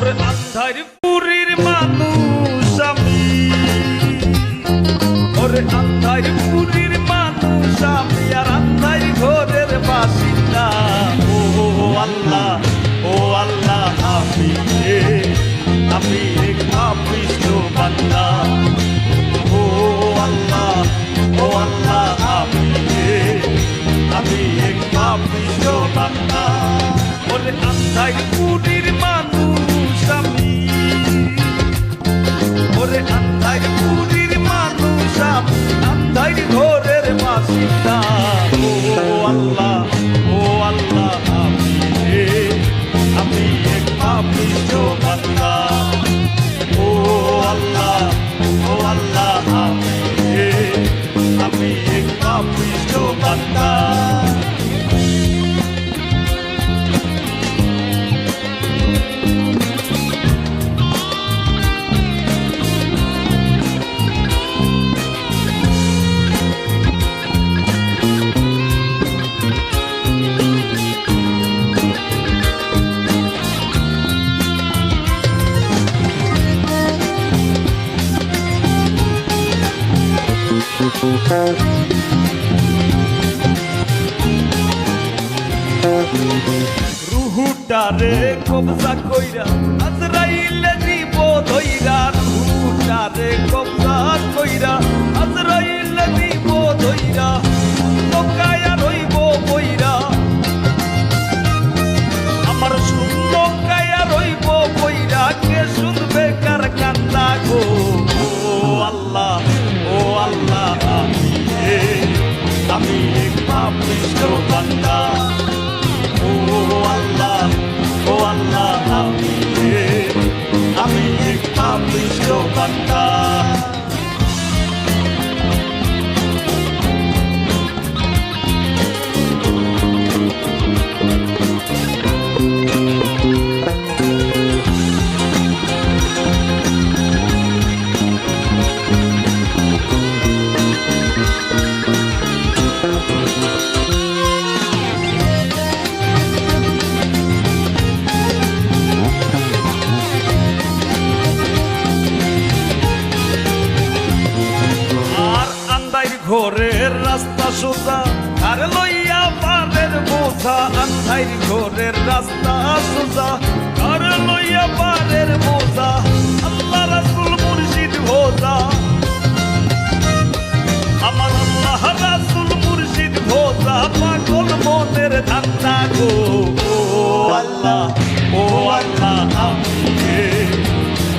আন্ধারপুরীর মানুষ আমি, ওরে আন্ধারপুরীর মানুষ আমি, আর আন্ধার ঘরের বাসিন্দা। ও আল্লাহ, ও আল্লাহ, আমি এক পাপিষ্ঠ বান্দা। ও আল্লাহ, ও আল্লাহ, আমি এক পাপিষ্ঠ বান্দা। ওরে আন্ধারপুরীর মানুষ আমি, ওরে আন্ধারপুরীর মানুষ আমি, আন্ধার ঘরের বাসিন্দা। ও আল্লাহ, ও আল্লাহ, আমি এক পাপিষ্ঠ বান্দা। ও আল্লাহ, ও আল্লাহ, আমি এক পাপিষ্ঠ বান্দা। রুহুটারে কবজা কইরা আজরাইলে দিব ধইরা, রুহুটারে কবজা কইরা আজরাইলে দিব ধইরা, লোকায়া রইব বইরা, আমার শূন্য কায়া রইব বইরা, কে শুনবে কার কান্না গো। ও আল্লাহ, ও আল্লাহ, আমি এক পাপিষ্ঠ বান্দা। ও আল্লাহ, ও আল্লাহ, আমি এক পাপিষ্ঠ বান্দা। ঘরের রাস্তা সোজা আর লইয়া পারের বোঝা, আন্ধার ঘরের রাস্তা সোজা আর লইয়া পারের বোঝা, আল্লাহ রাসূল মুর্শিদ ভোজা, আমার আল্লাহ রাসূল মুর্শিদ ভোজা, পাগল মনের ধান্দা গো। ও আল্লাহ, ও আল্লাহ,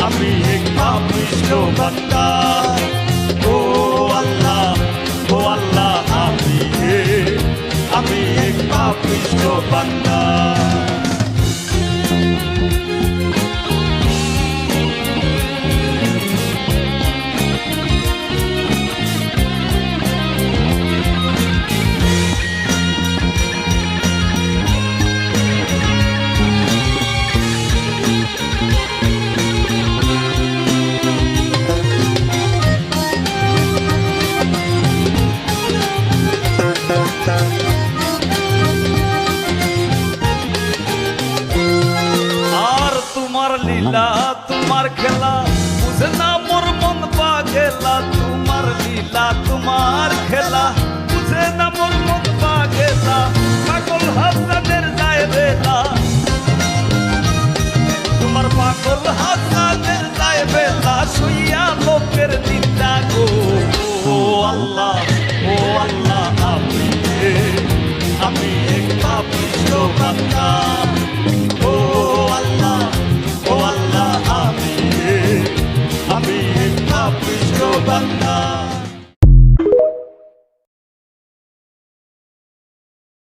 আমি এক পাপিষ্ঠ বান্দা। ও আল্লাহ, ও আল্লাহ, আমি এক পাপিষ্ঠ বান্দা। আর তোমার লীলা, তোমার খেলা বুঝে না মোর মন পাগেলা, তোমার লীলা, তোমার খেলা বুঝে না মোর মন পাগেলা, পাগল হাসানের যায় বেলা, তোমার পাগল হাসানের যায় বেলা, শুইয়া লোকের নিন্দা গো। ও আল্লাহ, ও আল্লাহ, আমি এক পাপিষ্ঠ বান্দা। ও আল্লাহ, ও আল্লাহ, আমি এক পাপিষ্ঠ বান্দা।